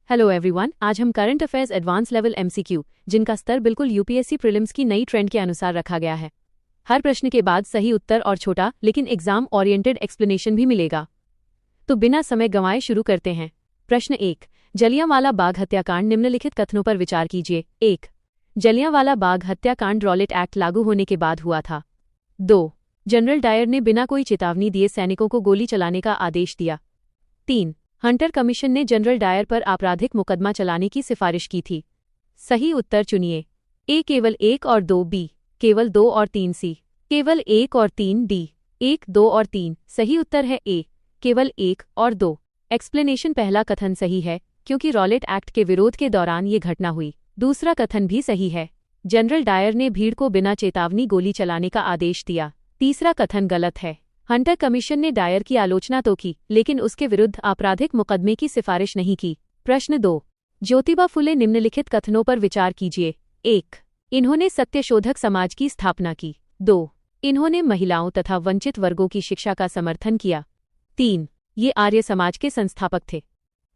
Hello everyone, आज हम current affairs advance level MCQ जिनका स्तर बिल्कुल यूपीएससी प्रीलिम्स की नई ट्रेंड के अनुसार रखा गया है। हर प्रश्न के बाद सही उत्तर और छोटा लेकिन एग्जाम ओरिएंटेड एक्सप्लेनेशन भी मिलेगा। तो बिना समय गंवाए शुरू करते हैं। प्रश्न 1, जलियांवाला बाग हत्याकांड निम्नलिखित कथनों पर विचार कीजिए। 1, जलियांवाला बाग हत्याकांड रॉलेट एक्ट लागू होने के बाद हुआ था। 2, जनरल डायर ने बिना कोई चेतावनी दिए सैनिकों को गोली चलाने का आदेश दिया। 3, हंटर कमीशन ने जनरल डायर पर आपराधिक मुकदमा चलाने की सिफारिश की थी। सही उत्तर चुनिए। ए केवल 1 और 2, बी केवल 2 और 3, सी केवल 1 और 3, डी 1, 2 और 3। सही उत्तर है ए केवल 1 और 2। एक्सप्लेनेशन, पहला कथन सही है क्योंकि रॉलेट एक्ट के विरोध के दौरान ये घटना हुई। दूसरा कथन भी सही है, जनरल डायर ने भीड़ को बिना चेतावनी गोली चलाने का आदेश दिया। तीसरा कथन गलत है, हंटर कमीशन ने डायर की आलोचना तो की लेकिन उसके विरुद्ध आपराधिक मुकदमे की सिफारिश नहीं की। प्रश्न 2, ज्योतिबा फुले निम्नलिखित कथनों पर विचार कीजिए। 1, इन्होंने सत्यशोधक समाज की स्थापना की। 2, इन्होंने महिलाओं तथा वंचित वर्गों की शिक्षा का समर्थन किया। 3, ये आर्य समाज के संस्थापक थे।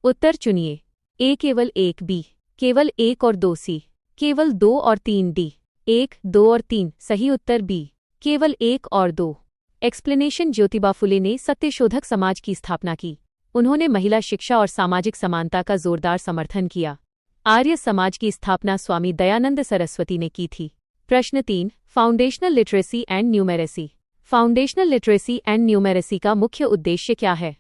उत्तर चुनिए। ए केवल 1, बी केवल 1 और 2, सी केवल 2 और 3, डी 1, 2 और 3। सही उत्तर बी केवल 1 और 2। एक्सप्लेनेशन, ज्योतिबा फुले ने सत्यशोधक समाज की स्थापना की। उन्होंने महिला शिक्षा और सामाजिक समानता का जोरदार समर्थन किया। आर्य समाज की स्थापना स्वामी दयानंद सरस्वती ने की थी। प्रश्न 3, foundational literacy and numeracy. Foundational literacy and numeracy का मुख्य उद्देश्य क्या है?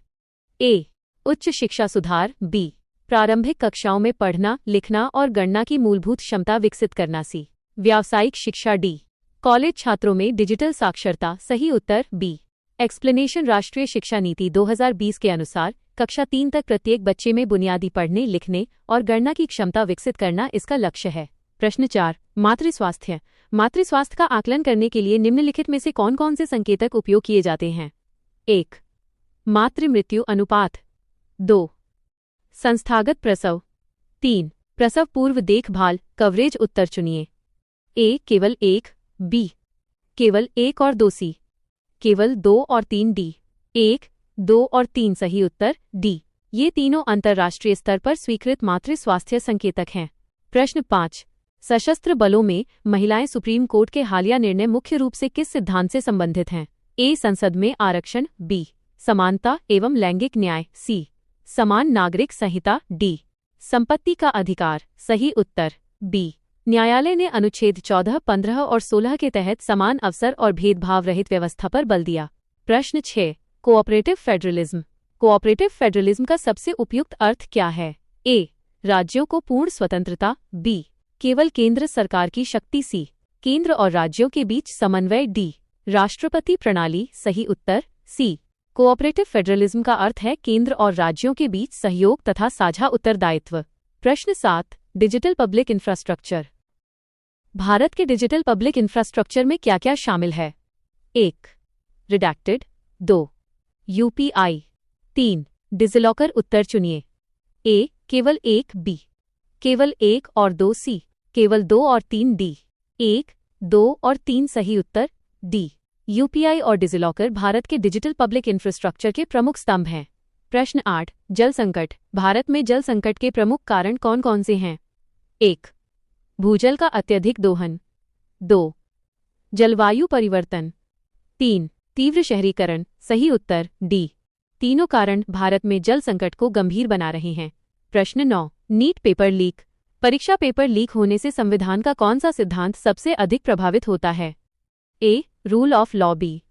ए, उच्च शिक्षा सुधार। बी, प्रारंभिक कक्षाओं में पढ़ना, लिखना और गणना की मूलभूत क्षमता विकसित करना। सी, व्यावसायिक शिक्षा। डी, कॉलेज छात्रों में डिजिटल साक्षरता। सही उत्तर बी। एक्सप्लेनेशन, राष्ट्रीय शिक्षा नीति 2020 के अनुसार कक्षा 3 तक प्रत्येक बच्चे में बुनियादी पढ़ने, लिखने और गणना की क्षमता विकसित करना इसका लक्ष्य है। प्रश्न 4, मातृ स्वास्थ्य। मातृ स्वास्थ्य का आकलन करने के लिए निम्नलिखित में से कौन कौन से संकेतक उपयोग किए जाते हैं? 1, मातृ मृत्यु अनुपात। 2, संस्थागत प्रसव। 3, प्रसव पूर्व देखभाल कवरेज। उत्तर चुनिए। ए केवल 1, बी केवल 1 और 2, सी केवल 2 और 3, डी 1, 2 और 3। सही उत्तर डी, ये तीनों अंतर्राष्ट्रीय स्तर पर स्वीकृत मातृ स्वास्थ्य संकेतक हैं। प्रश्न 5, सशस्त्र बलों में महिलाएं सुप्रीम कोर्ट के हालिया निर्णय मुख्य रूप से किस सिद्धांत से संबंधित हैं? ए, संसद में आरक्षण। बी, समानता एवं लैंगिक न्याय। सी, समान नागरिक संहिता। डी, संपत्ति का अधिकार। सही उत्तर बी, न्यायालय ने अनुच्छेद 14, 15 और 16 के तहत समान अवसर और भेदभाव रहित व्यवस्था पर बल दिया। प्रश्न 6, कोऑपरेटिव फेडरलिज्म। कोऑपरेटिव फेडरलिज्म का सबसे उपयुक्त अर्थ क्या है? ए, राज्यों को पूर्ण स्वतंत्रता। बी, केवल केंद्र सरकार की शक्ति। सी, केंद्र और राज्यों के बीच समन्वय। डी, राष्ट्रपति प्रणाली। सही उत्तर सी, कोऑपरेटिव फेडरलिज्म का अर्थ है केंद्र और राज्यों के बीच सहयोग तथा साझा उत्तरदायित्व। प्रश्न 7, डिजिटल पब्लिक इंफ्रास्ट्रक्चर। भारत के डिजिटल पब्लिक इंफ्रास्ट्रक्चर में क्या क्या शामिल है? 1, रिडैक्टेड। 2, यूपीआई। 3, डिजिलॉकर। उत्तर चुनिए। ए, केवल 1, बी केवल 1 और 2, सी केवल 2 और 3, डी 1, 2 और 3। सही उत्तर डी, यूपीआई और डिजिलॉकर भारत के डिजिटल पब्लिक इंफ्रास्ट्रक्चर के प्रमुख स्तंभ हैं। प्रश्न 8, जल संकट। भारत में जल संकट के प्रमुख कारण कौन कौन से हैं? 1, भूजल का अत्यधिक दोहन। 2, जलवायु परिवर्तन। 3, तीव्र शहरीकरण। सही उत्तर डी, तीनों कारण भारत में जल संकट को गंभीर बना रहे हैं। प्रश्न 9, नीट पेपर लीक। परीक्षा पेपर लीक होने से संविधान का कौन सा सिद्धांत सबसे अधिक प्रभावित होता है? ए, रूल ऑफ लॉ। बी,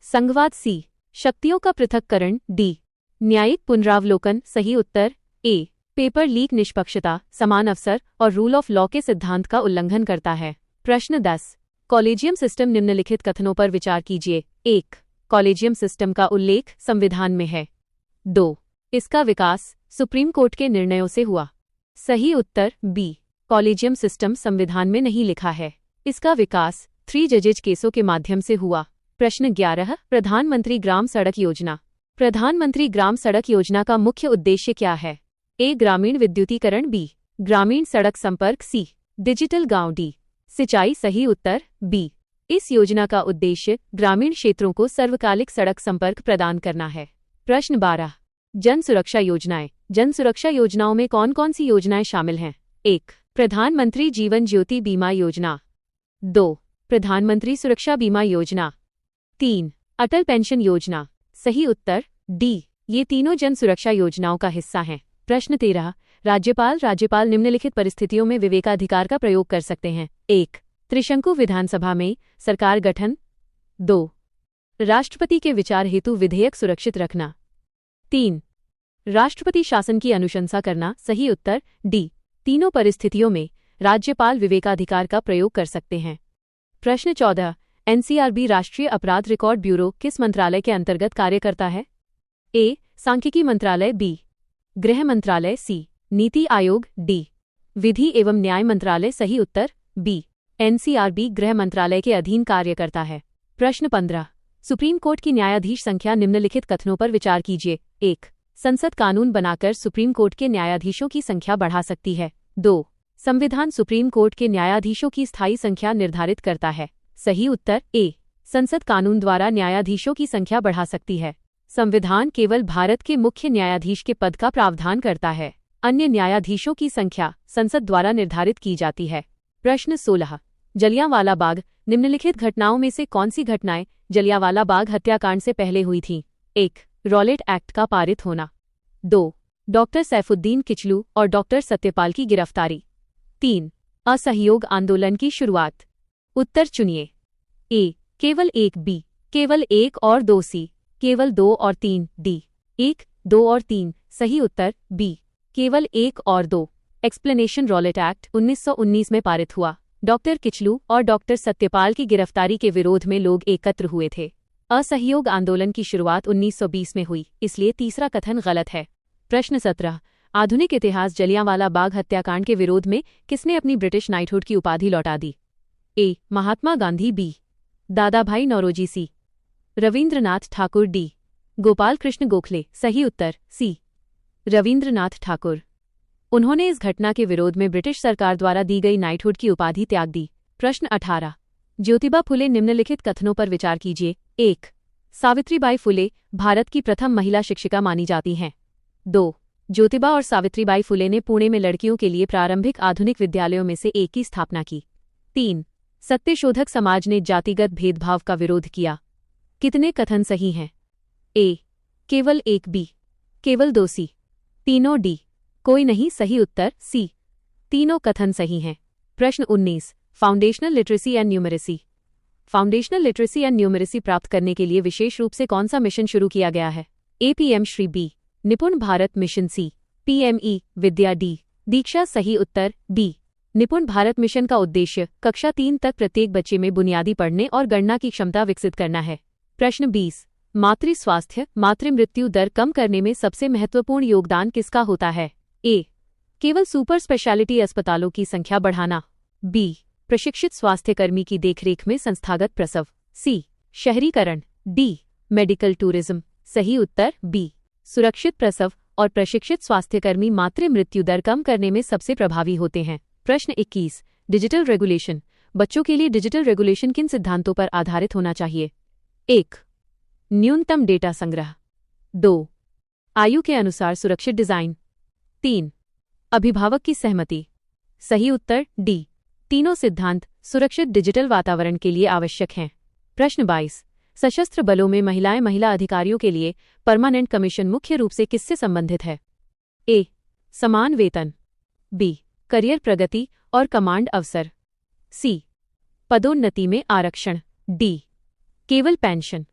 संघवाद। सी, शक्तियों का पृथक्करण। डी, न्यायिक पुनरावलोकन। सही उत्तर ए, पेपर लीक निष्पक्षता, समान अवसर और रूल ऑफ लॉ के सिद्धांत का उल्लंघन करता है। प्रश्न 10, कॉलेजियम सिस्टम। निम्नलिखित कथनों पर विचार कीजिए। 1, कॉलेजियम सिस्टम का उल्लेख संविधान में है। 2, इसका विकास सुप्रीम कोर्ट के निर्णयों से हुआ। सही उत्तर बी, कॉलेजियम सिस्टम संविधान में नहीं लिखा है। इसका विकास 3 जजेज केसों के माध्यम से हुआ। प्रश्न 11, प्रधानमंत्री ग्राम सड़क योजना। प्रधानमंत्री ग्राम सड़क योजना का मुख्य उद्देश्य क्या है? ए, ग्रामीण विद्युतीकरण। बी, ग्रामीण सड़क संपर्क। सी, डिजिटल गांव। डी, सिंचाई। सही उत्तर बी, इस योजना का उद्देश्य ग्रामीण क्षेत्रों को सर्वकालिक सड़क संपर्क प्रदान करना है। प्रश्न 12, जन सुरक्षा योजनाएं। जन सुरक्षा योजनाओं में कौन कौन सी योजनाएं शामिल हैं? 1. प्रधानमंत्री जीवन ज्योति बीमा योजना। 2. प्रधानमंत्री सुरक्षा बीमा योजना। 3. अटल पेंशन योजना। सही उत्तर डी, ये तीनों जन सुरक्षा योजनाओं का हिस्सा हैं। प्रश्न 13. राज्यपाल निम्नलिखित परिस्थितियों में विवेकाधिकार का प्रयोग कर सकते हैं। 1. त्रिशंकु विधानसभा में सरकार गठन। 2. राष्ट्रपति के विचार हेतु विधेयक सुरक्षित रखना। 3. राष्ट्रपति शासन की अनुशंसा करना। सही उत्तर डी, तीनों परिस्थितियों में राज्यपाल विवेकाधिकार का प्रयोग कर सकते हैं। प्रश्न 14. एनसीआरबी राष्ट्रीय अपराध रिकॉर्ड ब्यूरो किस मंत्रालय के अंतर्गत कार्य करता है? ए. सांख्यिकी मंत्रालय। बी. गृह मंत्रालय। सी. नीति आयोग। डी. विधि एवं न्याय मंत्रालय। सही उत्तर बी, एनसीआरबी गृह मंत्रालय के अधीन कार्य करता है। प्रश्न 15. सुप्रीम कोर्ट की न्यायाधीश संख्या निम्नलिखित कथनों पर विचार कीजिए। 1. संसद कानून बनाकर सुप्रीम कोर्ट के न्यायाधीशों की संख्या बढ़ा सकती है। 2. संविधान सुप्रीम कोर्ट के न्यायाधीशों की स्थायी संख्या निर्धारित करता है। सही उत्तर ए, संसद कानून द्वारा न्यायाधीशों की संख्या बढ़ा सकती है। संविधान केवल भारत के मुख्य न्यायाधीश के पद का प्रावधान करता है। अन्य न्यायाधीशों की संख्या संसद द्वारा निर्धारित की जाती है। प्रश्न 16. जलियांवाला बाग निम्नलिखित घटनाओं में से कौन सी घटनाएं जलियांवाला बाग हत्याकांड से पहले हुई थीं? 1. रॉलेट एक्ट का पारित होना। 2. डॉक्टर सैफुद्दीन किचलू और डॉक्टर सत्यपाल की गिरफ्तारी। 3. असहयोग आंदोलन की शुरुआत। उत्तर चुनिए। ए. केवल 1। बी. केवल 1 और 2। सी. केवल 2 और 3। डी. 1, 2 और 3। सही उत्तर बी, केवल 1 और 2। एक्सप्लेनेशन रॉलेट एक्ट 1919 में पारित हुआ। डॉक्टर किचलू और डॉक्टर सत्यपाल की गिरफ्तारी के विरोध में लोग एकत्र हुए थे। असहयोग आंदोलन की शुरुआत 1920 में हुई, इसलिए तीसरा कथन गलत है। प्रश्न 17. आधुनिक इतिहास जलियांवाला बाग हत्याकांड के विरोध में किसने अपनी ब्रिटिश नाइटहुड की उपाधि लौटा दी? ए. महात्मा गांधी। बी. दादाभाई नौरोजी। सी. रविंद्रनाथ ठाकुर। डी. गोपाल कृष्ण गोखले। सही उत्तर सी, रविंद्रनाथ ठाकुर। उन्होंने इस घटना के विरोध में ब्रिटिश सरकार द्वारा दी गई नाइटहुड की उपाधि त्याग दी। प्रश्न 18. ज्योतिबा फुले निम्नलिखित कथनों पर विचार कीजिए। 1. सावित्रीबाई फुले भारत की प्रथम महिला शिक्षिका मानी जाती हैं। 2. ज्योतिबा और सावित्रीबाई फुले ने पुणे में लड़कियों के लिए प्रारंभिक आधुनिक विद्यालयों में से एक की स्थापना की। 3. सत्यशोधक समाज ने जातिगत भेदभाव का विरोध किया। कितने कथन सही हैं? ए. केवल 1। बी. केवल 2। सी. तीनों। डी. कोई नहीं। सही उत्तर सी, तीनों कथन सही हैं। प्रश्न 19. Foundational literacy and numeracy. Foundational literacy and numeracy प्राप्त करने के लिए विशेष रूप से कौन सा मिशन शुरू किया गया है? ए. पीएम श्री। बी. निपुण भारत मिशन। सी. पीएमई विद्या। डी. दीक्षा। सही उत्तर बी, निपुण भारत मिशन का उद्देश्य कक्षा 3 तक प्रत्येक बच्चे में बुनियादी पढ़ने और गणना की क्षमता विकसित करना है। प्रश्न 20. मातृ स्वास्थ्य मातृ मृत्यु दर कम करने में सबसे महत्वपूर्ण योगदान किसका होता है? ए. केवल सुपर स्पेशलिटी अस्पतालों की संख्या बढ़ाना। बी. प्रशिक्षित स्वास्थ्यकर्मी की देखरेख में संस्थागत प्रसव। सी. शहरीकरण। डी. Medical tourism. सही उत्तर बी, सुरक्षित प्रसव और प्रशिक्षित स्वास्थ्यकर्मी मातृ मृत्यु दर कम करने में सबसे प्रभावी होते हैं। प्रश्न 21. Digital regulation. बच्चों के लिए डिजिटल रेगुलेशन किन सिद्धांतों पर आधारित होना चाहिए? 1. न्यूनतम डेटा संग्रह। 2. आयु के अनुसार सुरक्षित डिजाइन। 3. अभिभावक की सहमति। सही उत्तर डी, तीनों सिद्धांत सुरक्षित डिजिटल वातावरण के लिए आवश्यक हैं। प्रश्न 22. सशस्त्र बलों में महिला अधिकारियों के लिए परमानेंट कमीशन मुख्य रूप से किससे संबंधित है? ए. समान वेतन। बी. करियर प्रगति और कमांड अवसर। सी. पदोन्नति में आरक्षण। डी. केवल पेंशन।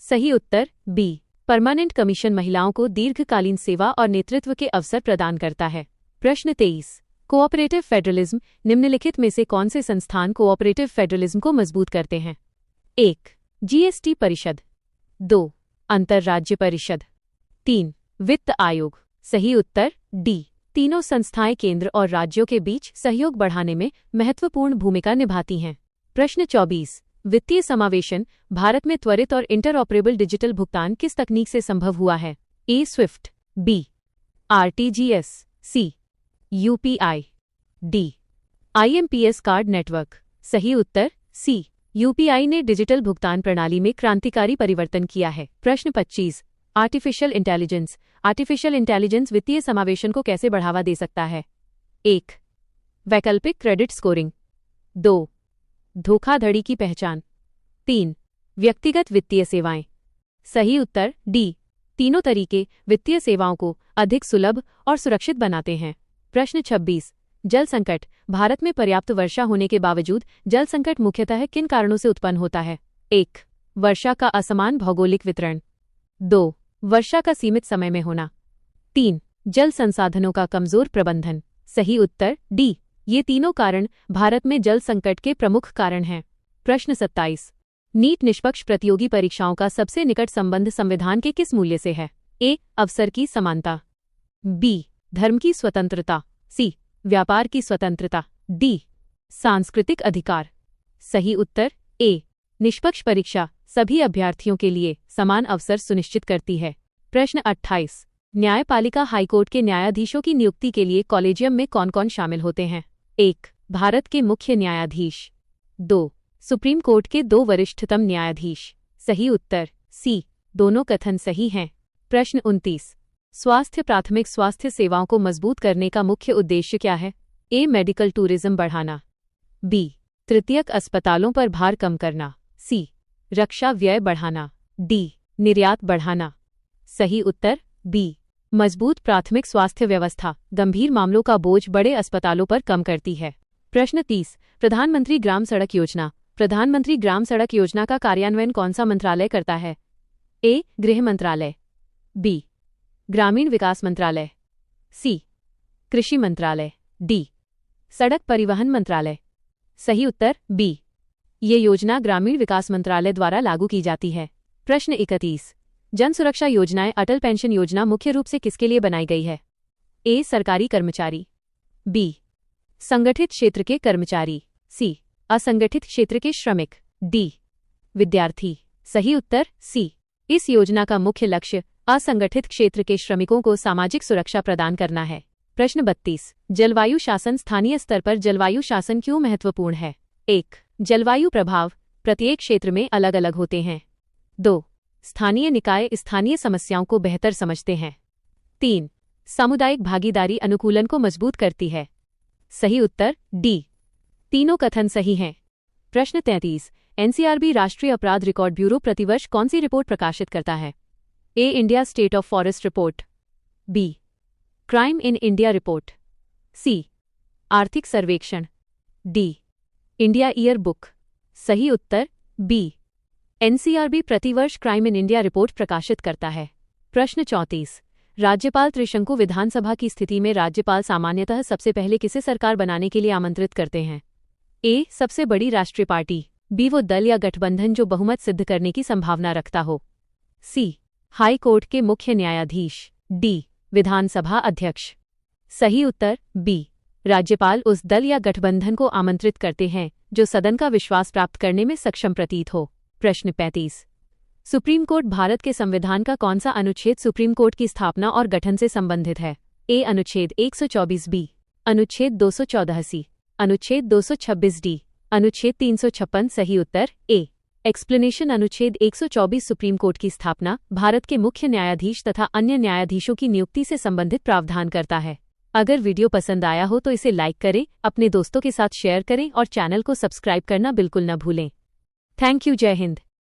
सही उत्तर बी, परमानेंट कमीशन महिलाओं को दीर्घकालीन सेवा और नेतृत्व के अवसर प्रदान करता है। प्रश्न 23. कोऑपरेटिव फेडरलिज्म निम्नलिखित में से कौन से संस्थान कोऑपरेटिव फेडरलिज्म को मजबूत करते हैं? 1. जीएसटी परिषद। 2. अंतर्राज्य परिषद। 3. वित्त आयोग। सही उत्तर डी, तीनों संस्थाएं केंद्र और राज्यों के बीच सहयोग बढ़ाने में महत्वपूर्ण भूमिका निभाती हैं। प्रश्न 24. वित्तीय समावेशन भारत में त्वरित और इंटरऑपरेबल डिजिटल भुगतान किस तकनीक से संभव हुआ है? A. SWIFT. B. RTGS. C. UPI. D. IMPS card network. सही उत्तर सी, यूपीआई ने डिजिटल भुगतान प्रणाली में क्रांतिकारी परिवर्तन किया है। प्रश्न 25. Artificial intelligence. आर्टिफिशियल इंटेलिजेंस वित्तीय समावेशन को कैसे बढ़ावा दे सकता है? 1. वैकल्पिक क्रेडिट स्कोरिंग। 2. धोखाधड़ी की पहचान। 3. व्यक्तिगत वित्तीय सेवाएं। सही उत्तर डी। तीनों तरीके वित्तीय सेवाओं को अधिक सुलभ और सुरक्षित बनाते हैं। प्रश्न 26। जल संकट। भारत में पर्याप्त वर्षा होने के बावजूद जल संकट मुख्यतः किन कारणों से उत्पन्न होता है? 1. वर्षा का असमान भौगोलिक वितरण। 2. वर्षा का सीमित समय में होना। 3. जल संसाधनों का कमजोर प्रबंधन। सही उत्तर डी। ये तीनों कारण भारत में जल संकट के प्रमुख कारण हैं। प्रश्न 27। नीट निष्पक्ष प्रतियोगी परीक्षाओं का सबसे निकट संबंध संविधान के किस मूल्य से है? ए. अवसर की समानता। बी. धर्म की स्वतंत्रता। सी. व्यापार की स्वतंत्रता। डी. सांस्कृतिक अधिकार। सही उत्तर ए। निष्पक्ष परीक्षा सभी अभ्यर्थियों के लिए समान अवसर सुनिश्चित करती है। प्रश्न 28। न्यायपालिका हाईकोर्ट के न्यायाधीशों की नियुक्ति के लिए कॉलेजियम में कौन कौन शामिल होते हैं? 1. भारत के मुख्य न्यायाधीश। 2. सुप्रीम कोर्ट के 2 वरिष्ठतम न्यायाधीश। सही उत्तर सी। दोनों कथन सही हैं। प्रश्न 29। स्वास्थ्य प्राथमिक स्वास्थ्य सेवाओं को मजबूत करने का मुख्य उद्देश्य क्या है? ए. मेडिकल टूरिज्म बढ़ाना। बी. तृतीयक अस्पतालों पर भार कम करना। सी. रक्षा व्यय बढ़ाना। डी. निर्यात बढ़ाना। सही उत्तर बी। मजबूत प्राथमिक स्वास्थ्य व्यवस्था गंभीर मामलों का बोझ बड़े अस्पतालों पर कम करती है। प्रश्न 30। प्रधानमंत्री ग्राम सड़क योजना। प्रधानमंत्री ग्राम सड़क योजना का कार्यान्वयन कौन सा मंत्रालय करता है? ए. गृह मंत्रालय। बी. ग्रामीण विकास मंत्रालय। सी. कृषि मंत्रालय। डी. सड़क परिवहन मंत्रालय। सही उत्तर बी। ये योजना ग्रामीण विकास मंत्रालय द्वारा लागू की जाती है। प्रश्न 31। जन सुरक्षा योजनाएं अटल पेंशन योजना मुख्य रूप से किसके लिए बनाई गई है? ए. सरकारी कर्मचारी। बी. संगठित क्षेत्र के कर्मचारी। सी. असंगठित क्षेत्र के श्रमिक। डी. विद्यार्थी। सही उत्तर सी। इस योजना का मुख्य लक्ष्य असंगठित क्षेत्र के श्रमिकों को सामाजिक सुरक्षा प्रदान करना है। प्रश्न 32। जलवायु शासन स्थानीय स्तर पर जलवायु शासन क्यों महत्वपूर्ण है? 1. जलवायु प्रभाव प्रत्येक क्षेत्र में अलग अलग होते हैं। 2. स्थानीय निकाय स्थानीय समस्याओं को बेहतर समझते हैं। 3. सामुदायिक भागीदारी अनुकूलन को मजबूत करती है। सही उत्तर डी। तीनों कथन सही हैं। प्रश्न 33। एनसीआरबी राष्ट्रीय अपराध रिकॉर्ड ब्यूरो प्रतिवर्ष कौन सी रिपोर्ट प्रकाशित करता है? A. India state of forest report. B. Crime in India report. C. आर्थिक सर्वेक्षण। डी. India year book. सही उत्तर बी। एनसीआरबी प्रतिवर्ष क्राइम इन इंडिया रिपोर्ट प्रकाशित करता है। प्रश्न 34। राज्यपाल त्रिशंकु विधानसभा की स्थिति में राज्यपाल सामान्यतः सबसे पहले किसे सरकार बनाने के लिए आमंत्रित करते हैं? ए. सबसे बड़ी राष्ट्रीय पार्टी। बी. वो दल या गठबंधन जो बहुमत सिद्ध करने की संभावना रखता हो। सी. हाई कोर्ट के मुख्य न्यायाधीश। डी. विधानसभा अध्यक्ष। सही उत्तर बी। राज्यपाल उस दल या गठबंधन को आमंत्रित करते हैं जो सदन का विश्वास प्राप्त करने में सक्षम प्रतीत हो। प्रश्न 35। सुप्रीम कोर्ट भारत के संविधान का कौन सा अनुच्छेद सुप्रीम कोर्ट की स्थापना और गठन से संबंधित है? ए. अनुच्छेद 124 बी। अनुच्छेद 214 सी। अनुच्छेद 226 डी। अनुच्छेद 356। सही उत्तर ए। एक्सप्लेनेशन अनुच्छेद 124 सुप्रीम कोर्ट की स्थापना भारत के मुख्य न्यायाधीश तथा अन्य न्यायाधीशों की नियुक्ति से संबंधित प्रावधान करता है। अगर वीडियो पसंद आया हो तो इसे लाइक करें, अपने दोस्तों के साथ शेयर करें और चैनल को सब्सक्राइब करना बिल्कुल न भूलें। Thank you. जय हिंद।